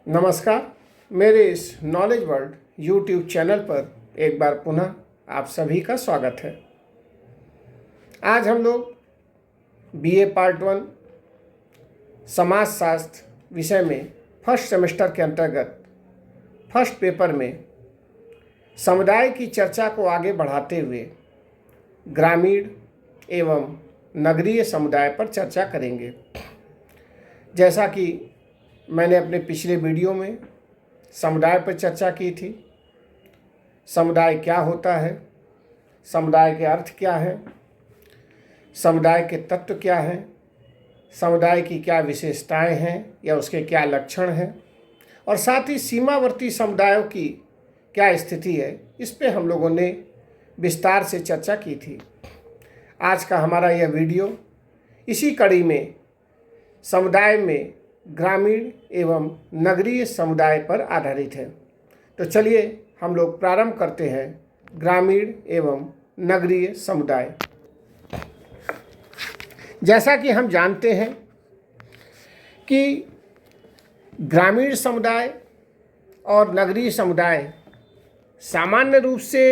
नमस्कार। मेरे इस नॉलेज वर्ल्ड यूट्यूब चैनल पर एक बार पुनः आप सभी का स्वागत है। आज हम लोग बीए पार्ट 1 समाजशास्त्र विषय में फर्स्ट सेमेस्टर के अंतर्गत फर्स्ट पेपर में समुदाय की चर्चा को आगे बढ़ाते हुए ग्रामीण एवं नगरीय समुदाय पर चर्चा करेंगे। जैसा कि मैंने अपने पिछले वीडियो में समुदाय पर चर्चा की थी, समुदाय क्या होता है, समुदाय के अर्थ क्या है, समुदाय के तत्व क्या हैं, समुदाय की क्या विशेषताएं हैं या उसके क्या लक्षण हैं, और साथ ही सीमावर्ती समुदायों की क्या स्थिति है, इस पे हम लोगों ने विस्तार से चर्चा की थी। आज का हमारा यह वीडियो इसी कड़ी में समुदाय में ग्रामीण एवं नगरीय समुदाय पर आधारित है। तो चलिए हम लोग प्रारंभ करते हैं ग्रामीण एवं नगरीय समुदाय। जैसा कि हम जानते हैं कि ग्रामीण समुदाय और नगरीय समुदाय सामान्य रूप से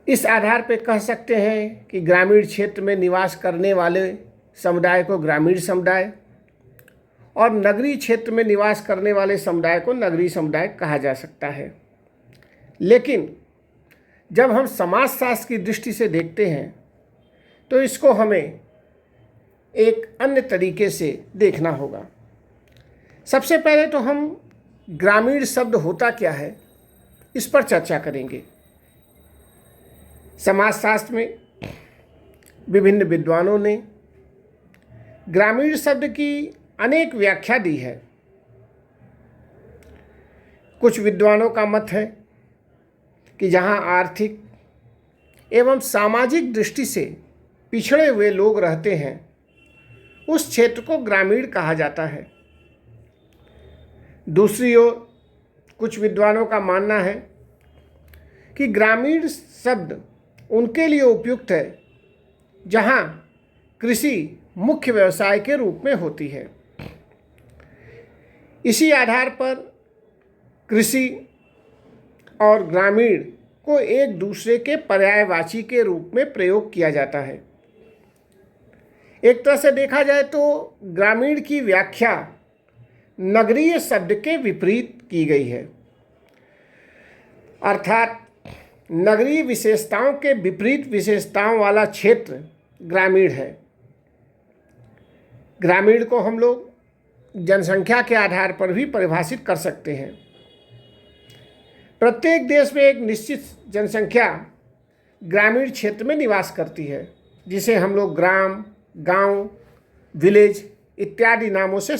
इस आधार पर कह सकते हैं कि ग्रामीण क्षेत्र में निवास करने वाले समुदाय को ग्रामीण समुदाय और नगरीय क्षेत्र में निवास करने वाले समुदाय को नगरीय समुदाय कहा जा सकता है। लेकिन जब हम समाजशास्त्र की दृष्टि से देखते हैं तो इसको हमें एक अन्य तरीके से देखना होगा। सबसे पहले तो हम ग्रामीण शब्द होता क्या है इस पर चर्चा करेंगे। समाजशास्त्र में विभिन्न विद्वानों ने ग्रामीण शब्द की अनेक व्याख्या दी है। कुछ विद्वानों का मत है कि जहां आर्थिक एवं सामाजिक दृष्टि से पिछड़े हुए लोग रहते हैं उस क्षेत्र को ग्रामीण कहा जाता है। दूसरी ओर कुछ विद्वानों का मानना है कि ग्रामीण शब्द उनके लिए उपयुक्त है जहां कृषि मुख्य व्यवसाय के रूप में होती है। इसी आधार पर कृषि और ग्रामीण को एक दूसरे के पर्यायवाची के रूप में प्रयोग किया जाता है। एक तरह से देखा जाए तो ग्रामीण की व्याख्या नगरीय शब्द के विपरीत की गई है, अर्थात नगरीय विशेषताओं के विपरीत विशेषताओं वाला क्षेत्र ग्रामीण है। ग्रामीण को हम लोग जनसंख्या के आधार पर भी परिभाषित कर सकते हैं। प्रत्येक देश में एक निश्चित जनसंख्या ग्रामीण क्षेत्र में निवास करती है, जिसे हम लोग ग्राम, गांव, विलेज इत्यादि नामों से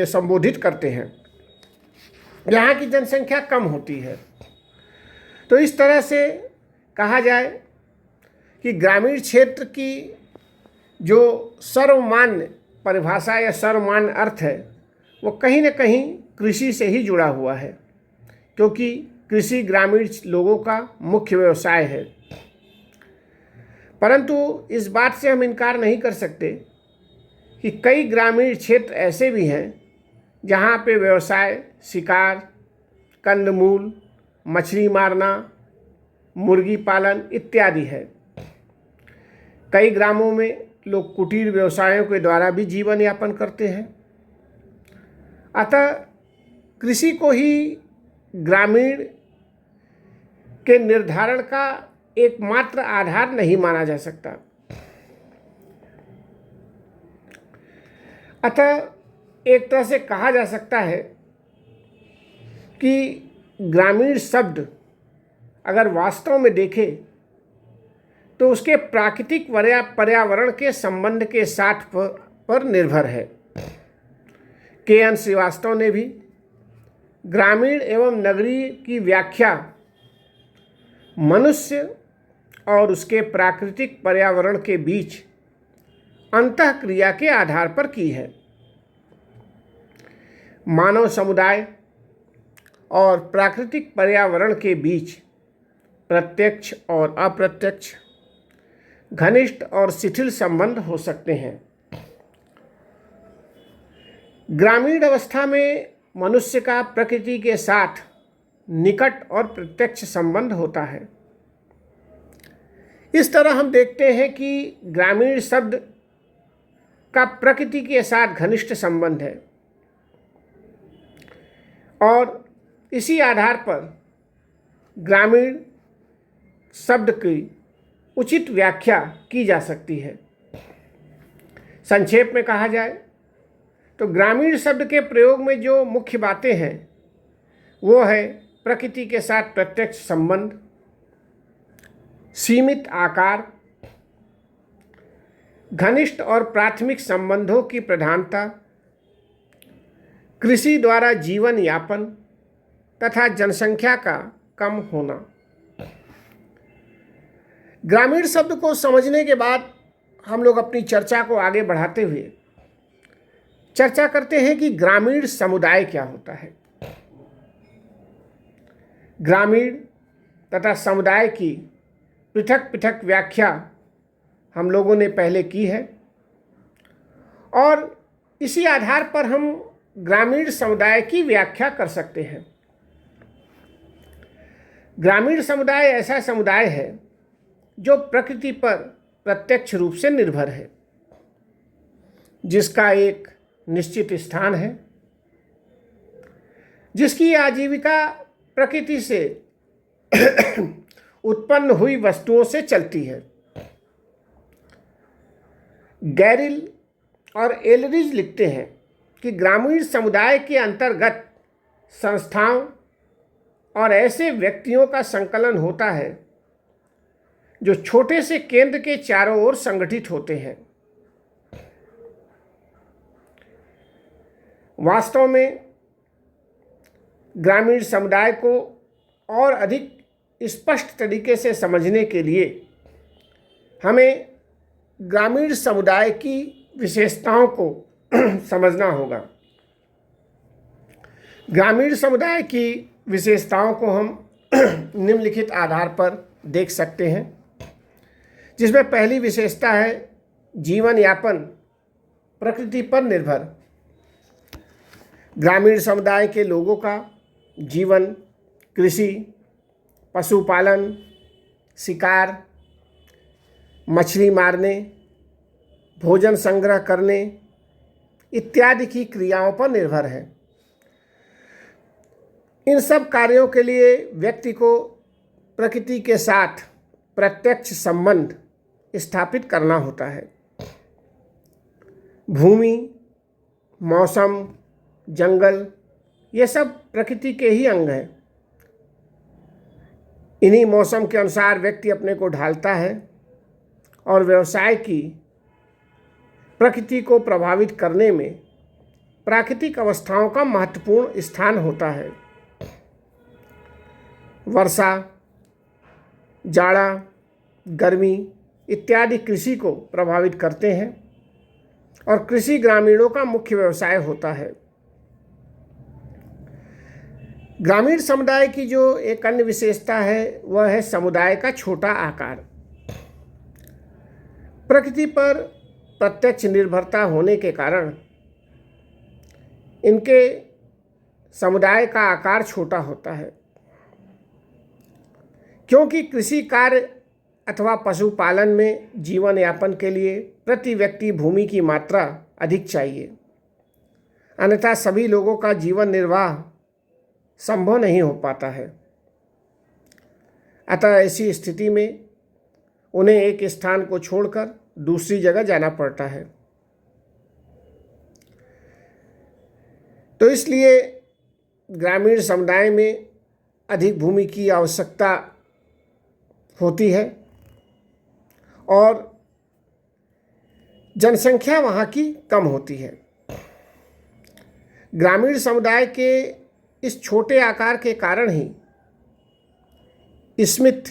संबोधित करते हैं। यहाँ की जनसंख्या कम होती है। तो इस तरह से कहा जाए कि ग्रामीण क्षेत्र की जो सर्वमान्य परिभाषा या सर्वमान्य अर्थ है वो कहीं न कहीं कृषि से ही जुड़ा हुआ है, क्योंकि कृषि ग्रामीण लोगों का मुख्य व्यवसाय है। परंतु इस बात से हम इनकार नहीं कर सकते कि कई ग्रामीण क्षेत्र ऐसे भी हैं जहाँ पे व्यवसाय शिकार, कंदमूल, मछली मारना, मुर्गी पालन इत्यादि है। कई ग्रामों में लोग कुटीर व्यवसायों के द्वारा भी जीवन यापन करते हैं। अतः कृषि को ही ग्रामीण के निर्धारण का एकमात्र आधार नहीं माना जा सकता। अतः एक तरह से कहा जा सकता है कि ग्रामीण शब्द अगर वास्तव में देखें तो उसके प्राकृतिक पर्यावरण के संबंध के साथ पर निर्भर है। के.एन. श्रीवास्तव ने भी ग्रामीण एवं नगरीय की व्याख्या मनुष्य और उसके प्राकृतिक पर्यावरण के बीच अंतःक्रिया के आधार पर की है। मानव समुदाय और प्राकृतिक पर्यावरण के बीच प्रत्यक्ष और अप्रत्यक्ष, घनिष्ठ और शिथिल संबंध हो सकते हैं। ग्रामीण अवस्था में मनुष्य का प्रकृति के साथ निकट और प्रत्यक्ष संबंध होता है। इस तरह हम देखते हैं कि ग्रामीण शब्द का प्रकृति के साथ घनिष्ठ संबंध है और इसी आधार पर ग्रामीण शब्द की उचित व्याख्या की जा सकती है। संक्षेप में कहा जाए तो ग्रामीण शब्द के प्रयोग में जो मुख्य बातें हैं वो है प्रकृति के साथ प्रत्यक्ष संबंध, सीमित आकार, घनिष्ठ और प्राथमिक संबंधों की प्रधानता, कृषि द्वारा जीवन यापन तथा जनसंख्या का कम होना। ग्रामीण शब्द को समझने के बाद हम लोग अपनी चर्चा को आगे बढ़ाते हुए चर्चा करते हैं कि ग्रामीण समुदाय क्या होता है। ग्रामीण तथा समुदाय की पृथक पृथक व्याख्या हम लोगों ने पहले की है और इसी आधार पर हम ग्रामीण समुदाय की व्याख्या कर सकते हैं। ग्रामीण समुदाय ऐसा समुदाय है जो प्रकृति पर प्रत्यक्ष रूप से निर्भर है, जिसका एक निश्चित स्थान है, जिसकी आजीविका प्रकृति से उत्पन्न हुई वस्तुओं से चलती है। गैरिल और एलरिज लिखते हैं कि ग्रामीण समुदाय के अंतर्गत संस्थाओं और ऐसे व्यक्तियों का संकलन होता है जो छोटे से केंद्र के चारों ओर संगठित होते हैं। वास्तव में ग्रामीण समुदाय को और अधिक स्पष्ट तरीके से समझने के लिए हमें ग्रामीण समुदाय की विशेषताओं को समझना होगा। ग्रामीण समुदाय की विशेषताओं को हम निम्नलिखित आधार पर देख सकते हैं, जिसमें पहली विशेषता है जीवन यापन प्रकृति पर निर्भर। ग्रामीण समुदाय के लोगों का जीवन कृषि, पशुपालन, शिकार, मछली मारने, भोजन संग्रह करने इत्यादि की क्रियाओं पर निर्भर है। इन सब कार्यों के लिए व्यक्ति को प्रकृति के साथ प्रत्यक्ष संबंध स्थापित करना होता है। भूमि, मौसम, जंगल ये सब प्रकृति के ही अंग हैं। इन्हीं मौसम के अनुसार व्यक्ति अपने को ढालता है और व्यवसाय की प्रकृति को प्रभावित करने में प्राकृतिक अवस्थाओं का महत्वपूर्ण स्थान होता है। वर्षा, जाड़ा, गर्मी इत्यादि कृषि को प्रभावित करते हैं और कृषि ग्रामीणों का मुख्य व्यवसाय होता है। ग्रामीण समुदाय की जो एक अन्य विशेषता है वह है समुदाय का छोटा आकार। प्रकृति पर प्रत्यक्ष निर्भरता होने के कारण इनके समुदाय का आकार छोटा होता है, क्योंकि कृषि कार्य अथवा पशुपालन में जीवन यापन के लिए प्रति व्यक्ति भूमि की मात्रा अधिक चाहिए, अन्यथा सभी लोगों का जीवन निर्वाह संभव नहीं हो पाता है। अतः ऐसी स्थिति में उन्हें एक स्थान को छोड़कर दूसरी जगह जाना पड़ता है। तो इसलिए ग्रामीण समुदाय में अधिक भूमि की आवश्यकता होती है और जनसंख्या वहाँ की कम होती है। ग्रामीण समुदाय के इस छोटे आकार के कारण ही स्मिथ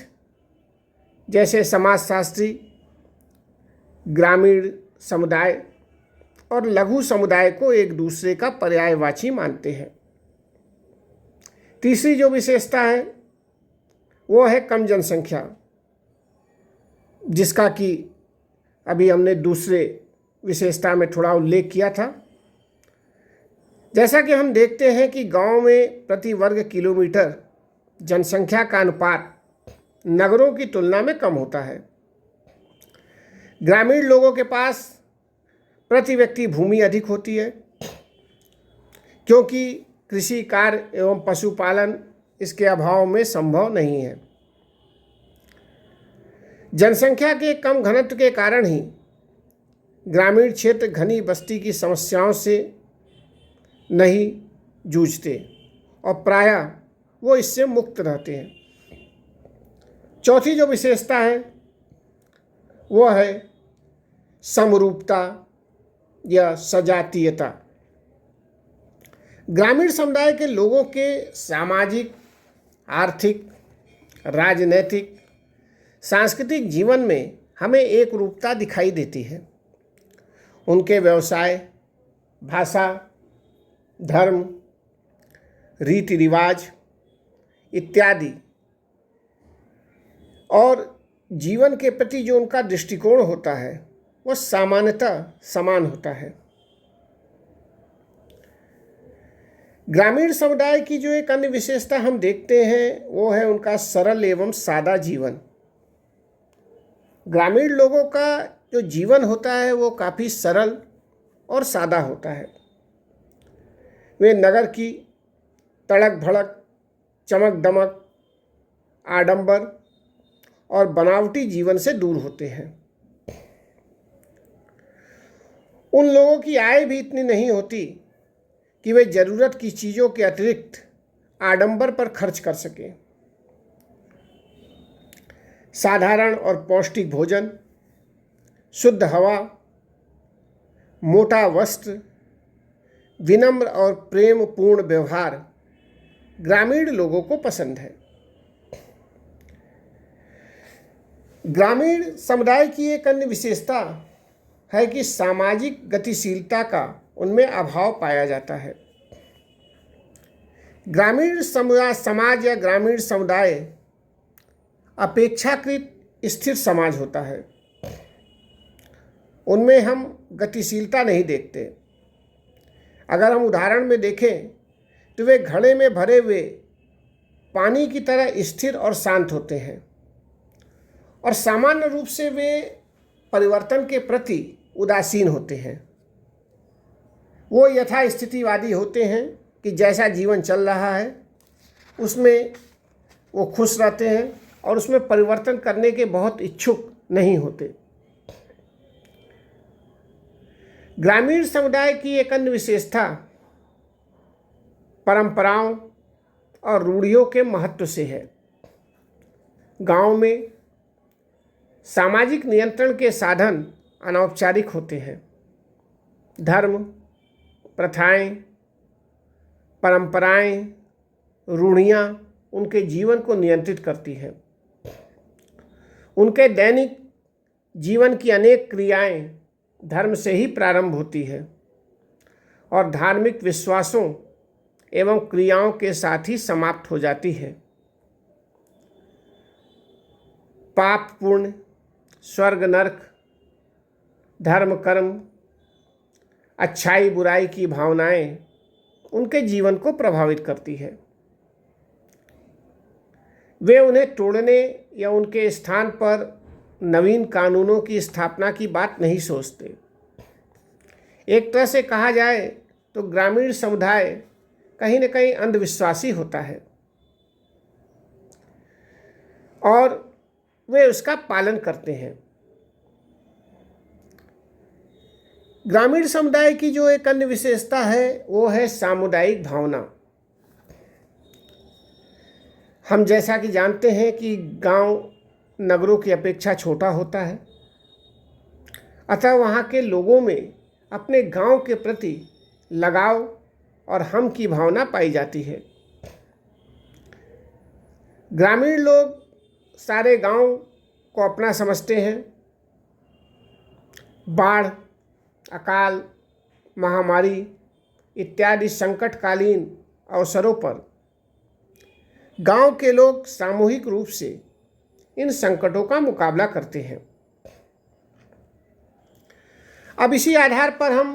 जैसे समाजशास्त्री ग्रामीण समुदाय और लघु समुदाय को एक दूसरे का पर्यायवाची मानते हैं। तीसरी जो विशेषता है वो है कम जनसंख्या, जिसका कि अभी हमने दूसरे विशेषता में थोड़ा उल्लेख किया था। जैसा कि हम देखते हैं कि गांव में प्रति वर्ग किलोमीटर जनसंख्या का अनुपात नगरों की तुलना में कम होता है। ग्रामीण लोगों के पास प्रति व्यक्ति भूमि अधिक होती है, क्योंकि कृषि कार्य एवं पशुपालन इसके अभाव में संभव नहीं है। जनसंख्या के कम घनत्व के कारण ही ग्रामीण क्षेत्र घनी बस्ती की समस्याओं से नहीं जूझते और प्रायः वो इससे मुक्त रहते हैं। चौथी जो विशेषता है वो है समरूपता या सजातीयता। ग्रामीण समुदाय के लोगों के सामाजिक, आर्थिक, राजनैतिक, सांस्कृतिक जीवन में हमें एक रूपता दिखाई देती है। उनके व्यवसाय, भाषा, धर्म, रीति रिवाज इत्यादि और जीवन के प्रति जो उनका दृष्टिकोण होता है वह सामान्यतः समान होता है। ग्रामीण समुदाय की जो एक अन्य विशेषता हम देखते हैं वो है उनका सरल एवं सादा जीवन। ग्रामीण लोगों का जो जीवन होता है वो काफ़ी सरल और सादा होता है। वे नगर की तड़क भड़क, चमक दमक, आडंबर और बनावटी जीवन से दूर होते हैं। उन लोगों की आय भी इतनी नहीं होती कि वे ज़रूरत की चीज़ों के अतिरिक्त आडंबर पर खर्च कर सकें। साधारण और पौष्टिक भोजन, शुद्ध हवा, मोटा वस्त्र, विनम्र और प्रेमपूर्ण व्यवहार ग्रामीण लोगों को पसंद है। ग्रामीण समुदाय की एक अन्य विशेषता है कि सामाजिक गतिशीलता का उनमें अभाव पाया जाता है। ग्रामीण समाज या ग्रामीण समुदाय अपेक्षाकृत स्थिर समाज होता है। उनमें हम गतिशीलता नहीं देखते। अगर हम उदाहरण में देखें तो वे घड़े में भरे हुए पानी की तरह स्थिर और शांत होते हैं और सामान्य रूप से वे परिवर्तन के प्रति उदासीन होते हैं। वो यथास्थितिवादी होते हैं कि जैसा जीवन चल रहा है उसमें वो खुश रहते हैं और उसमें परिवर्तन करने के बहुत इच्छुक नहीं होते। ग्रामीण समुदाय की एक अन्य विशेषता परंपराओं और रूढ़ियों के महत्व से है। गांव में सामाजिक नियंत्रण के साधन अनौपचारिक होते हैं। धर्म, प्रथाएं, परंपराएं, रूढ़ियाँ उनके जीवन को नियंत्रित करती हैं। उनके दैनिक जीवन की अनेक क्रियाएं धर्म से ही प्रारंभ होती है और धार्मिक विश्वासों एवं क्रियाओं के साथ ही समाप्त हो जाती है। पाप पुण्य, स्वर्ग नरक, धर्म कर्म, अच्छाई बुराई की भावनाएं उनके जीवन को प्रभावित करती है। वे उन्हें तोड़ने या उनके स्थान पर नवीन कानूनों की स्थापना की बात नहीं सोचते। एक तरह से कहा जाए तो ग्रामीण समुदाय कहीं न कहीं अंधविश्वासी होता है और वे उसका पालन करते हैं। ग्रामीण समुदाय की जो एक अन्य विशेषता है वो है सामुदायिक भावना। हम जैसा कि जानते हैं कि गांव नगरों की अपेक्षा छोटा होता है, अतः वहाँ के लोगों में अपने गांव के प्रति लगाव और हम की भावना पाई जाती है। ग्रामीण लोग सारे गांव को अपना समझते हैं। बाढ़, अकाल, महामारी इत्यादि संकटकालीन अवसरों पर गांव के लोग सामूहिक रूप से इन संकटों का मुकाबला करते हैं। अब इसी आधार पर हम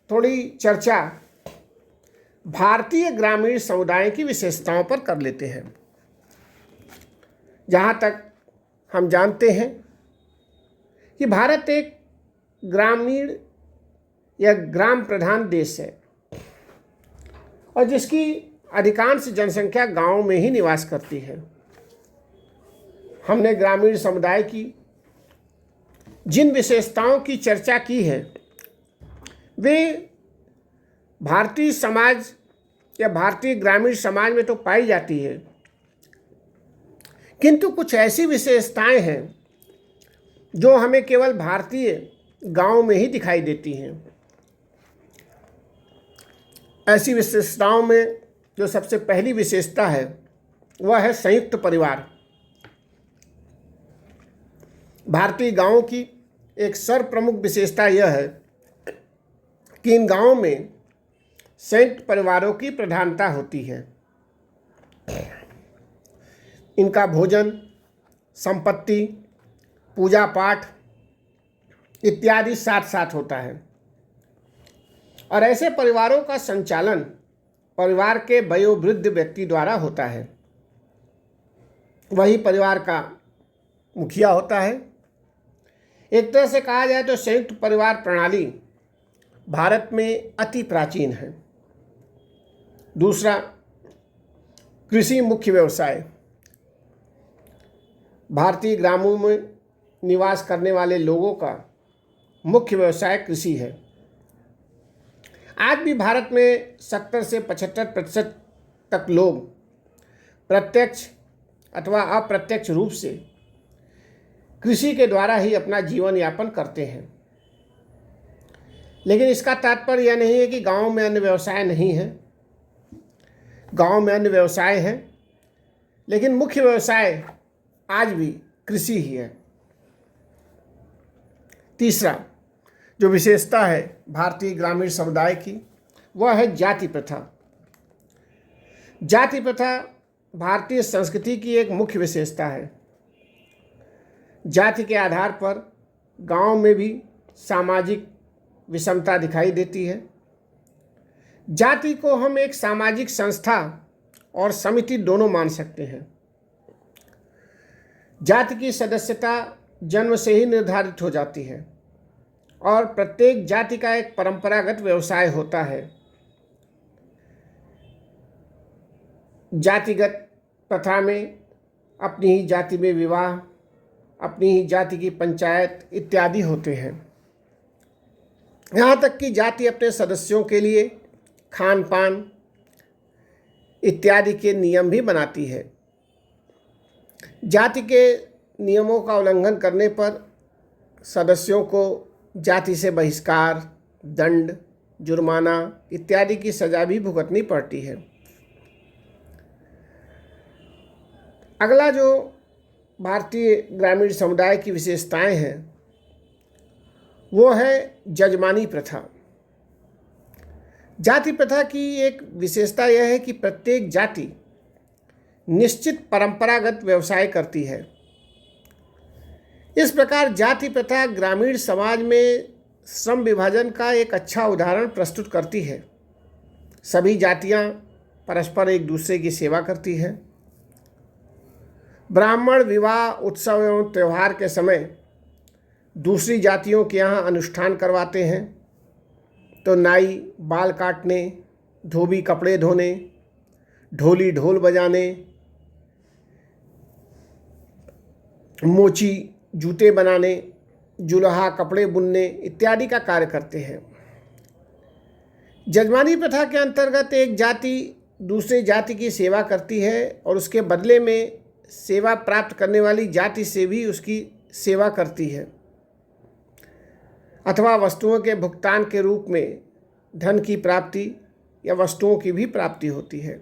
थोड़ी चर्चा भारतीय ग्रामीण समुदाय की विशेषताओं पर कर लेते हैं। जहाँ तक हम जानते हैं कि भारत एक ग्रामीण या ग्राम प्रधान देश है और जिसकी अधिकांश जनसंख्या गांव में ही निवास करती है। हमने ग्रामीण समुदाय की जिन विशेषताओं की चर्चा की है वे भारतीय समाज या भारतीय ग्रामीण समाज में तो पाई जाती है, किंतु कुछ ऐसी विशेषताएं हैं जो हमें केवल भारतीय गांव में ही दिखाई देती हैं। ऐसी विशेषताओं में जो सबसे पहली विशेषता है वह है संयुक्त परिवार। भारतीय गांवों की एक सर्वप्रमुख विशेषता यह है कि इन गांवों में संयुक्त परिवारों की प्रधानता होती है। इनका भोजन, संपत्ति, पूजा पाठ इत्यादि साथ साथ होता है और ऐसे परिवारों का संचालन परिवार के वयोवृद्ध व्यक्ति द्वारा होता है। वही परिवार का मुखिया होता है। एक तरह से कहा जाए तो संयुक्त परिवार प्रणाली भारत में अति प्राचीन है। दूसरा, कृषि मुख्य व्यवसाय। भारतीय ग्रामों में निवास करने वाले लोगों का मुख्य व्यवसाय कृषि है। आज भी भारत में 70 से 75% तक लोग प्रत्यक्ष अथवा अप्रत्यक्ष रूप से कृषि के द्वारा ही अपना जीवन यापन करते हैं। लेकिन इसका तात्पर्य यह नहीं है कि गांव में अन्य व्यवसाय नहीं है। गांव में अन्य व्यवसाय हैं, लेकिन मुख्य व्यवसाय आज भी कृषि ही है। तीसरा जो विशेषता है भारतीय ग्रामीण समुदाय की वह है जाति प्रथा। जाति प्रथा भारतीय संस्कृति की एक मुख्य विशेषता है। जाति के आधार पर गांव में भी सामाजिक विषमता दिखाई देती है। जाति को हम एक सामाजिक संस्था और समिति दोनों मान सकते हैं। जाति की सदस्यता जन्म से ही निर्धारित हो जाती है और प्रत्येक जाति का एक परंपरागत व्यवसाय होता है। जातिगत प्रथा में अपनी ही जाति में विवाह, अपनी ही जाति की पंचायत इत्यादि होते हैं। यहाँ तक कि जाति अपने सदस्यों के लिए खान पान इत्यादि के नियम भी बनाती है। जाति के नियमों का उल्लंघन करने पर सदस्यों को जाति से बहिष्कार, दंड, जुर्माना इत्यादि की सजा भी भुगतनी पड़ती है। अगला जो भारतीय ग्रामीण समुदाय की विशेषताएं हैं वो है जजमानी प्रथा। जाति प्रथा की एक विशेषता यह है कि प्रत्येक जाति निश्चित परंपरागत व्यवसाय करती है। इस प्रकार जाति प्रथा ग्रामीण समाज में श्रम विभाजन का एक अच्छा उदाहरण प्रस्तुत करती है। सभी जातियां परस्पर एक दूसरे की सेवा करती हैं। ब्राह्मण विवाह, उत्सव एवं त्यौहार के समय दूसरी जातियों के यहाँ अनुष्ठान करवाते हैं तो नाई बाल काटने, धोबी कपड़े धोने, ढोली ढोल बजाने, मोची जूते बनाने, जुलाहा कपड़े बुनने इत्यादि का कार्य करते हैं। जजमानी प्रथा के अंतर्गत एक जाति दूसरे जाति की सेवा करती है और उसके बदले में सेवा प्राप्त करने वाली जाति से भी उसकी सेवा करती है अथवा वस्तुओं के भुगतान के रूप में धन की प्राप्ति या वस्तुओं की भी प्राप्ति होती है।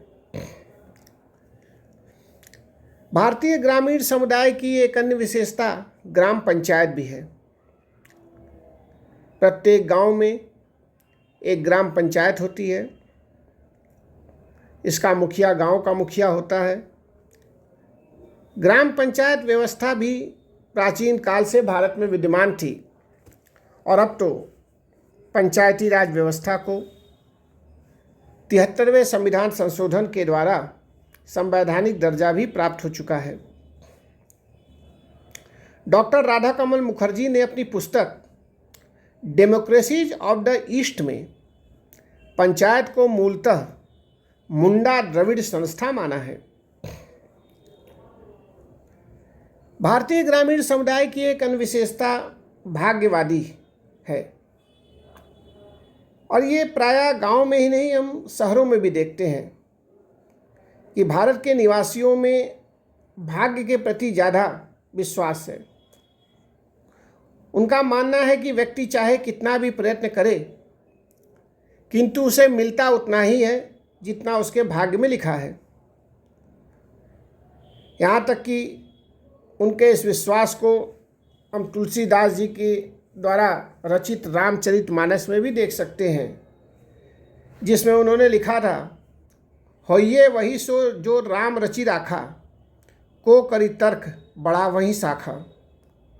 भारतीय ग्रामीण समुदाय की एक अन्य विशेषता ग्राम पंचायत भी है। प्रत्येक गांव में एक ग्राम पंचायत होती है। इसका मुखिया गांव का मुखिया होता है। ग्राम पंचायत व्यवस्था भी प्राचीन काल से भारत में विद्यमान थी और अब तो पंचायती राज व्यवस्था को 73वें संविधान संशोधन के द्वारा संवैधानिक दर्जा भी प्राप्त हो चुका है। डॉक्टर राधाकमल मुखर्जी ने अपनी पुस्तक डेमोक्रेसीज ऑफ द ईस्ट में पंचायत को मूलतः मुंडा द्रविड़ संस्था माना है। भारतीय ग्रामीण समुदाय की एक अन्य विशेषता भाग्यवादी है और ये प्रायः गांव में ही नहीं, हम शहरों में भी देखते हैं कि भारत के निवासियों में भाग्य के प्रति ज़्यादा विश्वास है। उनका मानना है कि व्यक्ति चाहे कितना भी प्रयत्न करे किंतु उसे मिलता उतना ही है जितना उसके भाग्य में लिखा है। यहाँ तक कि उनके इस विश्वास को हम तुलसीदास जी के द्वारा रचित रामचरितमानस में भी देख सकते हैं, जिसमें उन्होंने लिखा था, होइए वही सो जो राम रचि राखा, को करी तर्क बड़ा वही शाखा।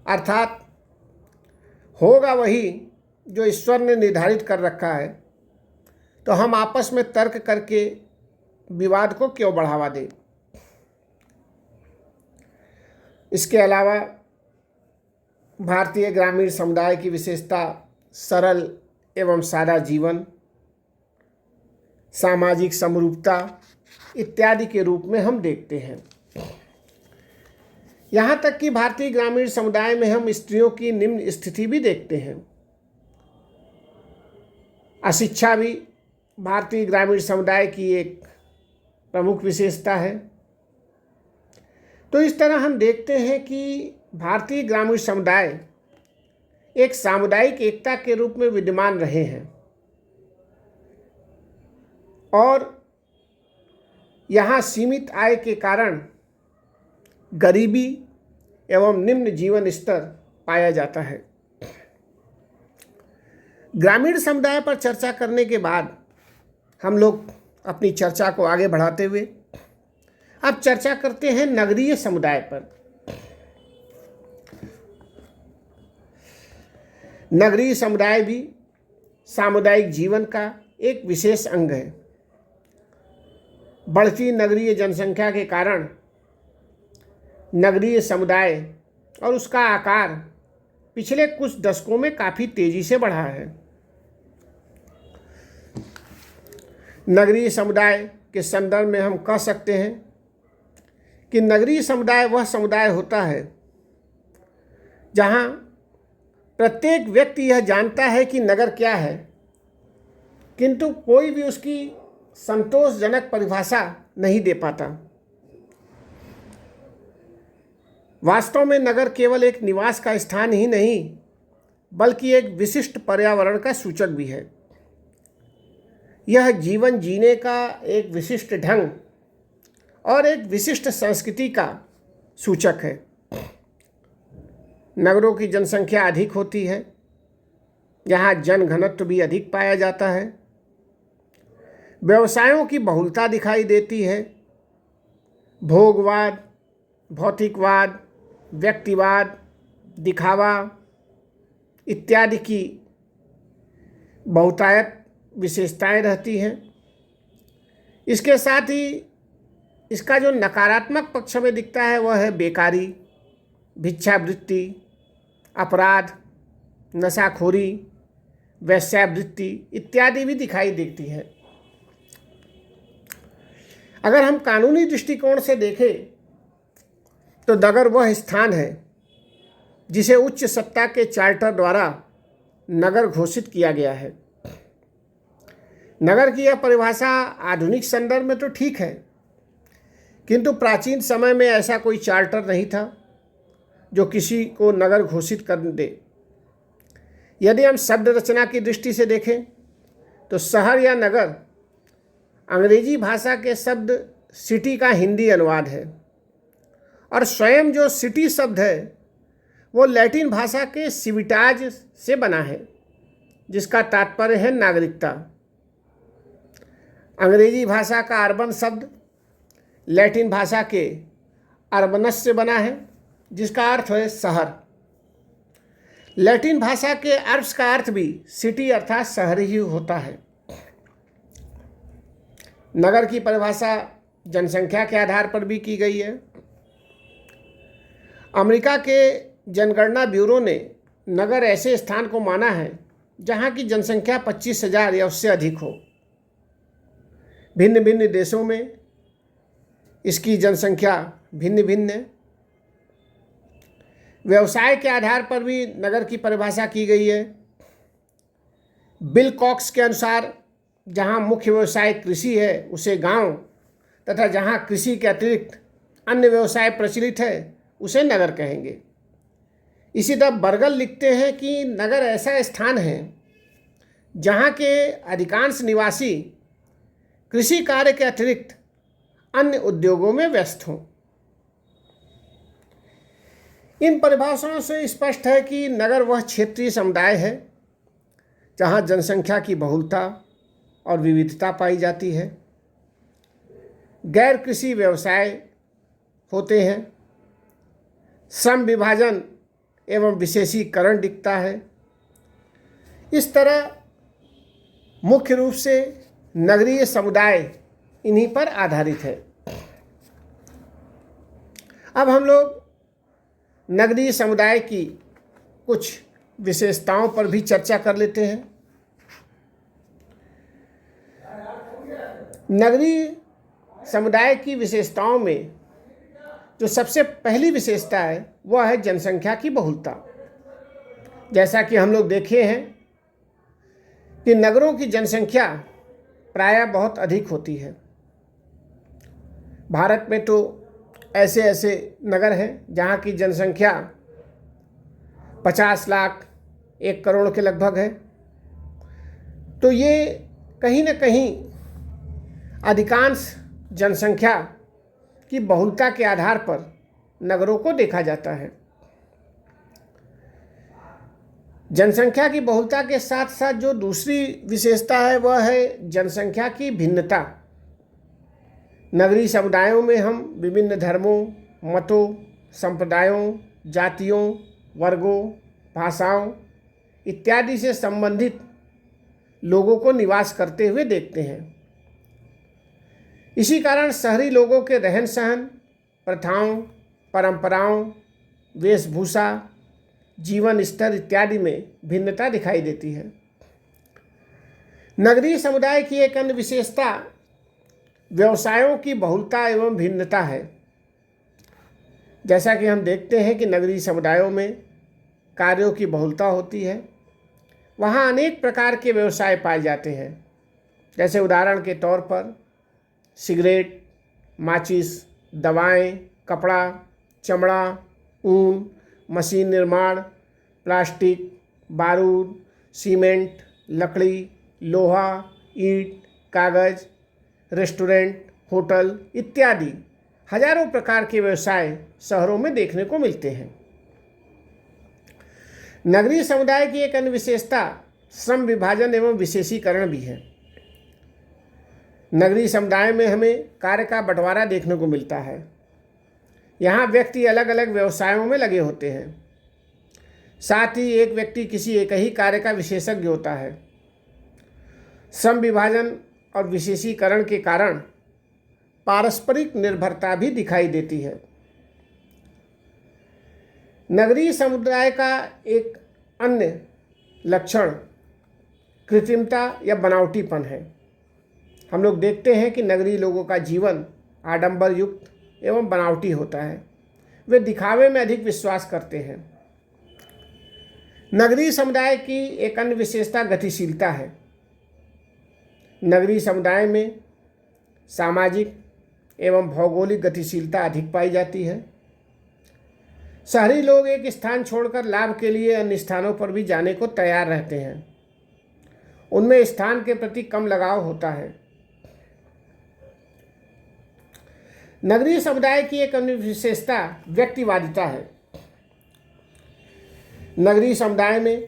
अर्थात होगा वही जो ईश्वर ने निर्धारित कर रखा है, तो हम आपस में तर्क करके विवाद को क्यों बढ़ावा दें। इसके अलावा भारतीय ग्रामीण समुदाय की विशेषता सरल एवं सादा जीवन, सामाजिक समरूपता इत्यादि के रूप में हम देखते हैं। यहाँ तक कि भारतीय ग्रामीण समुदाय में हम स्त्रियों की निम्न स्थिति भी देखते हैं। अशिक्षा भी भारतीय ग्रामीण समुदाय की एक प्रमुख विशेषता है। तो इस तरह हम देखते हैं कि भारतीय ग्रामीण समुदाय एक सामुदायिक एकता के रूप में विद्यमान रहे हैं और यहाँ सीमित आय के कारण गरीबी एवं निम्न जीवन स्तर पाया जाता है। ग्रामीण समुदाय पर चर्चा करने के बाद हम लोग अपनी चर्चा को आगे बढ़ाते हुए अब चर्चा करते हैं नगरीय समुदाय पर। नगरीय समुदाय भी सामुदायिक जीवन का एक विशेष अंग है। बढ़ती नगरीय जनसंख्या के कारण नगरीय समुदाय और उसका आकार पिछले कुछ दशकों में काफ़ी तेज़ी से बढ़ा है। नगरीय समुदाय के संदर्भ में हम कह सकते हैं कि नगरीय समुदाय वह समुदाय होता है जहाँ प्रत्येक व्यक्ति यह जानता है कि नगर क्या है, किंतु कोई भी उसकी संतोषजनक परिभाषा नहीं दे पाता। वास्तव में नगर केवल एक निवास का स्थान ही नहीं बल्कि एक विशिष्ट पर्यावरण का सूचक भी है। यह जीवन जीने का एक विशिष्ट ढंग और एक विशिष्ट संस्कृति का सूचक है। नगरों की जनसंख्या अधिक होती है, यहाँ जनघनत्व भी अधिक पाया जाता है, व्यवसायों की बहुलता दिखाई देती है, भोगवाद, भौतिकवाद, व्यक्तिवाद, दिखावा इत्यादि की बहुतायत विशेषताएं रहती हैं। इसके साथ ही इसका जो नकारात्मक पक्ष में दिखता है वह है बेकारी, भिक्षावृत्ति, अपराध, नशाखोरी, वैश्यावृत्ति इत्यादि भी दिखाई देती है। अगर हम कानूनी दृष्टिकोण से देखें तो नगर वह स्थान है जिसे उच्च सत्ता के चार्टर द्वारा नगर घोषित किया गया है। नगर की यह परिभाषा आधुनिक संदर्भ में तो ठीक है, किंतु प्राचीन समय में ऐसा कोई चार्टर नहीं था जो किसी को नगर घोषित कर दे। यदि हम शब्द रचना की दृष्टि से देखें तो शहर या नगर अंग्रेजी भाषा के शब्द सिटी का हिंदी अनुवाद है और स्वयं जो सिटी शब्द है वो लैटिन भाषा के सिविटाज से बना है, जिसका तात्पर्य है नागरिकता। अंग्रेजी भाषा का अर्बन शब्द लैटिन भाषा के अर्बनस से बना है, जिसका अर्थ है शहर। लैटिन भाषा के अर्ब्स का अर्थ भी सिटी अर्थात शहर ही होता है। नगर की परिभाषा जनसंख्या के आधार पर भी की गई है। अमेरिका के जनगणना ब्यूरो ने नगर ऐसे स्थान को माना है जहां की जनसंख्या 25,000 या उससे अधिक हो। भिन्न भिन्न देशों में इसकी जनसंख्या भिन्न भिन्न है। व्यवसाय के आधार पर भी नगर की परिभाषा की गई है। बिल कॉक्स के अनुसार जहां मुख्य व्यवसाय कृषि है उसे गांव, तथा जहां कृषि के अतिरिक्त अन्य व्यवसाय प्रचलित है उसे नगर कहेंगे। इसी तरह बर्गल लिखते हैं कि नगर ऐसा स्थान है जहां के अधिकांश निवासी कृषि कार्य के अतिरिक्त अन्य उद्योगों में व्यस्त हों। इन परिभाषाओं से स्पष्ट है कि नगर वह क्षेत्रीय समुदाय है जहां जनसंख्या की बहुलता और विविधता पाई जाती है। गैर कृषि व्यवसाय होते हैं। श्रम विभाजन एवं विशेषीकरण दिखता है। इस तरह मुख्य रूप से नगरीय समुदाय इन्हीं पर आधारित है। अब हम लोग नगरीय समुदाय की कुछ विशेषताओं पर भी चर्चा कर लेते हैं। नगरीय समुदाय की विशेषताओं में जो सबसे पहली विशेषता है वह है जनसंख्या की बहुलता। जैसा कि हम लोग देखे हैं कि नगरों की जनसंख्या प्रायः बहुत अधिक होती है। भारत में तो ऐसे ऐसे नगर हैं जहाँ की जनसंख्या 50 लाख 1 करोड़ के लगभग है। तो ये कहीं न कहीं अधिकांश जनसंख्या की बहुलता के आधार पर नगरों को देखा जाता है। जनसंख्या की बहुलता के साथ साथ जो दूसरी विशेषता है वह है जनसंख्या की भिन्नता। नगरीय समुदायों में हम विभिन्न धर्मों, मतों, संप्रदायों, जातियों, वर्गों, भाषाओं इत्यादि से संबंधित लोगों को निवास करते हुए देखते हैं। इसी कारण शहरी लोगों के रहन सहन, प्रथाओं, परंपराओं, वेशभूषा, जीवन स्तर इत्यादि में भिन्नता दिखाई देती है। नगरीय समुदाय की एक अन्य विशेषता व्यवसायों की बहुलता एवं भिन्नता है। जैसा कि हम देखते हैं कि नगरीय समुदायों में कार्यों की बहुलता होती है। वहाँ अनेक प्रकार के व्यवसाय पाए जाते हैं। जैसे उदाहरण के तौर पर सिगरेट, माचिस, दवाएं, कपड़ा, चमड़ा, ऊन, मशीन निर्माण, प्लास्टिक, बारूद, सीमेंट, लकड़ी, लोहा, ईंट, कागज, रेस्टोरेंट, होटल इत्यादि हजारों प्रकार के व्यवसाय शहरों में देखने को मिलते हैं। नगरीय समुदाय की एक अन्य विशेषता श्रम विभाजन एवं विशेषीकरण भी है। नगरीय समुदाय में हमें कार्य का बंटवारा देखने को मिलता है। यहाँ व्यक्ति अलग अलग व्यवसायों में लगे होते हैं। साथ ही एक व्यक्ति किसी एक ही कार्य का विशेषज्ञ होता है। श्रम विभाजन और विशेषीकरण के कारण पारस्परिक निर्भरता भी दिखाई देती है। नगरीय समुदाय का एक अन्य लक्षण कृत्रिमता या बनावटीपन है। हम लोग देखते हैं कि नगरीय लोगों का जीवन आडंबर युक्त एवं बनावटी होता है। वे दिखावे में अधिक विश्वास करते हैं। नगरीय समुदाय की एक अन्य विशेषता गतिशीलता है। नगरीय समुदाय में सामाजिक एवं भौगोलिक गतिशीलता अधिक पाई जाती है। शहरी लोग एक स्थान छोड़कर लाभ के लिए अन्य स्थानों पर भी जाने को तैयार रहते हैं। उनमें स्थान के प्रति कम लगाव होता है। नगरीय समुदाय की एक अन्य विशेषता व्यक्तिवादिता है। नगरीय समुदाय में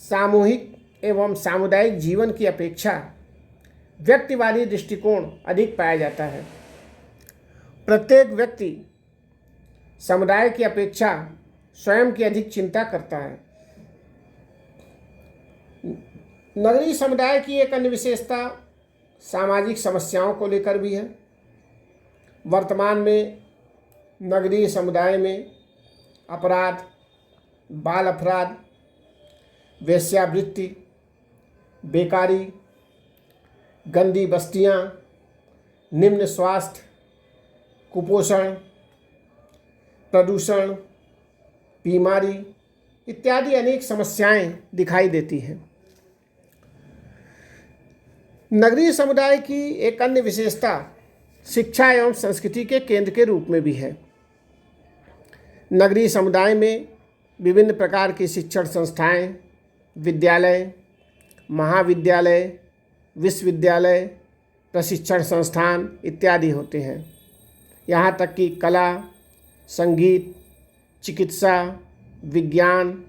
सामूहिक एवं सामुदायिक जीवन की अपेक्षा व्यक्तिवादी दृष्टिकोण अधिक पाया जाता है। प्रत्येक व्यक्ति समुदाय की अपेक्षा स्वयं की अधिक चिंता करता है। नगरीय समुदाय की एक अन्य विशेषता सामाजिक समस्याओं को लेकर भी है। वर्तमान में नगरीय समुदाय में अपराध, बाल अपराध, वेश्यावृत्ति, बेकारी, गंदी बस्तियां, निम्न स्वास्थ्य, कुपोषण, प्रदूषण, बीमारी इत्यादि अनेक समस्याएं दिखाई देती हैं। नगरीय समुदाय की एक अन्य विशेषता शिक्षा एवं संस्कृति के केंद्र के रूप में भी है। नगरीय समुदाय में विभिन्न प्रकार की शिक्षण संस्थाएं, विद्यालय, महाविद्यालय, विश्वविद्यालय, प्रशिक्षण संस्थान इत्यादि होते हैं। यहाँ तक कि कला, संगीत, चिकित्सा, विज्ञान,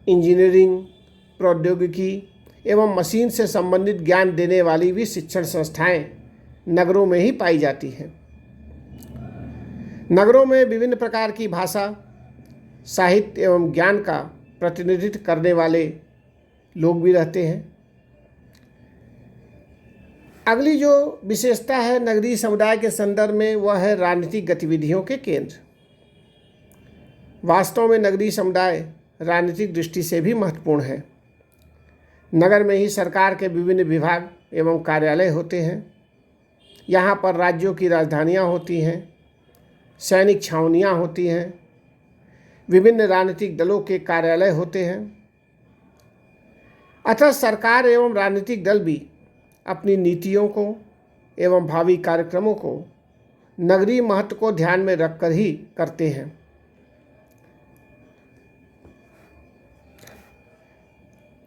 इंजीनियरिंग, प्रौद्योगिकी एवं मशीन से संबंधित ज्ञान देने वाली भी शिक्षण संस्थाएं नगरों में ही पाई जाती हैं। नगरों में विभिन्न प्रकार की भाषा, साहित्य एवं ज्ञान का प्रतिनिधित्व करने वाले लोग भी रहते हैं। अगली जो विशेषता है नगरीय समुदाय के संदर्भ में वह है राजनीतिक गतिविधियों के केंद्र। वास्तव में नगरीय समुदाय राजनीतिक दृष्टि से भी महत्वपूर्ण है। नगर में ही सरकार के विभिन्न विभाग एवं कार्यालय होते हैं। यहाँ पर राज्यों की राजधानियाँ होती हैं, सैनिक छावनियाँ होती हैं, विभिन्न राजनीतिक दलों के कार्यालय होते हैं। अतः सरकार एवं राजनीतिक दल भी अपनी नीतियों को एवं भावी कार्यक्रमों को नगरीय महत्व को ध्यान में रखकर ही करते हैं।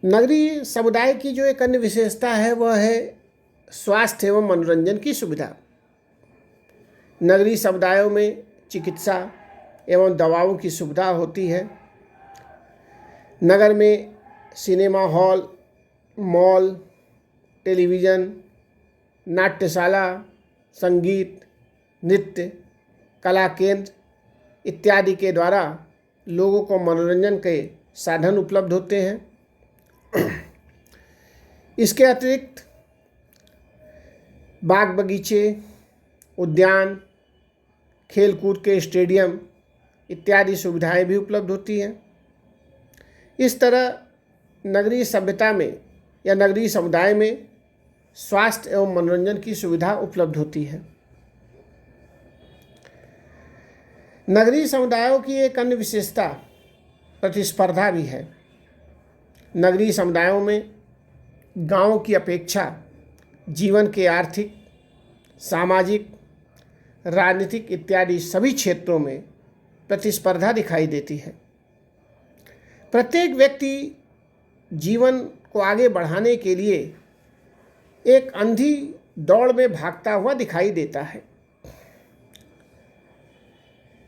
नगरीय समुदाय की जो एक अन्य विशेषता है वह है स्वास्थ्य एवं मनोरंजन की सुविधा। नगरीय समुदायों में चिकित्सा एवं दवाओं की सुविधा होती है। नगर में सिनेमा हॉल, मॉल, टेलीविज़न, नाट्यशाला, संगीत, नृत्य, कला केंद्र इत्यादि के द्वारा लोगों को मनोरंजन के साधन उपलब्ध होते हैं। इसके अतिरिक्त बाग बगीचे, उद्यान, खेलकूद के स्टेडियम इत्यादि सुविधाएं भी उपलब्ध होती हैं। इस तरह नगरीय सभ्यता में या नगरीय समुदाय में स्वास्थ्य एवं मनोरंजन की सुविधा उपलब्ध होती है। नगरीय समुदायों की एक अन्य विशेषता प्रतिस्पर्धा भी है। नगरीय समुदायों में गांव की अपेक्षा जीवन के आर्थिक, सामाजिक, राजनीतिक इत्यादि सभी क्षेत्रों में प्रतिस्पर्धा दिखाई देती है। प्रत्येक व्यक्ति जीवन को आगे बढ़ाने के लिए एक अंधी दौड़ में भागता हुआ दिखाई देता है।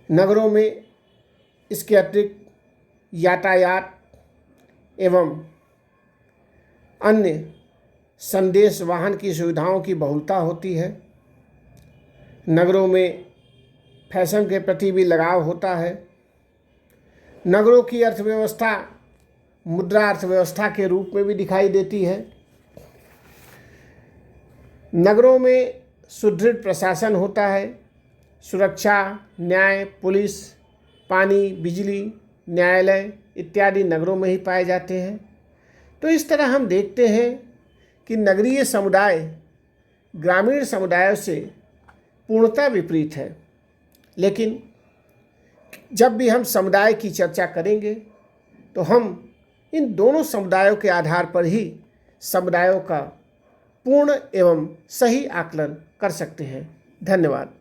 नगरों में इसके अतिरिक्त यातायात एवं अन्य संदेश वाहन की सुविधाओं की बहुलता होती है। नगरों में फैशन के प्रति भी लगाव होता है। नगरों की अर्थव्यवस्था मुद्रा अर्थव्यवस्था के रूप में भी दिखाई देती है। नगरों में सुदृढ़ प्रशासन होता है। सुरक्षा, न्याय, पुलिस, पानी, बिजली, न्यायालय इत्यादि नगरों में ही पाए जाते हैं। तो इस तरह हम देखते हैं कि नगरीय समुदाय ग्रामीण समुदायों से पूर्णतः विपरीत है। लेकिन जब भी हम समुदाय की चर्चा करेंगे तो हम इन दोनों समुदायों के आधार पर ही समुदायों का पूर्ण एवं सही आकलन कर सकते हैं। धन्यवाद।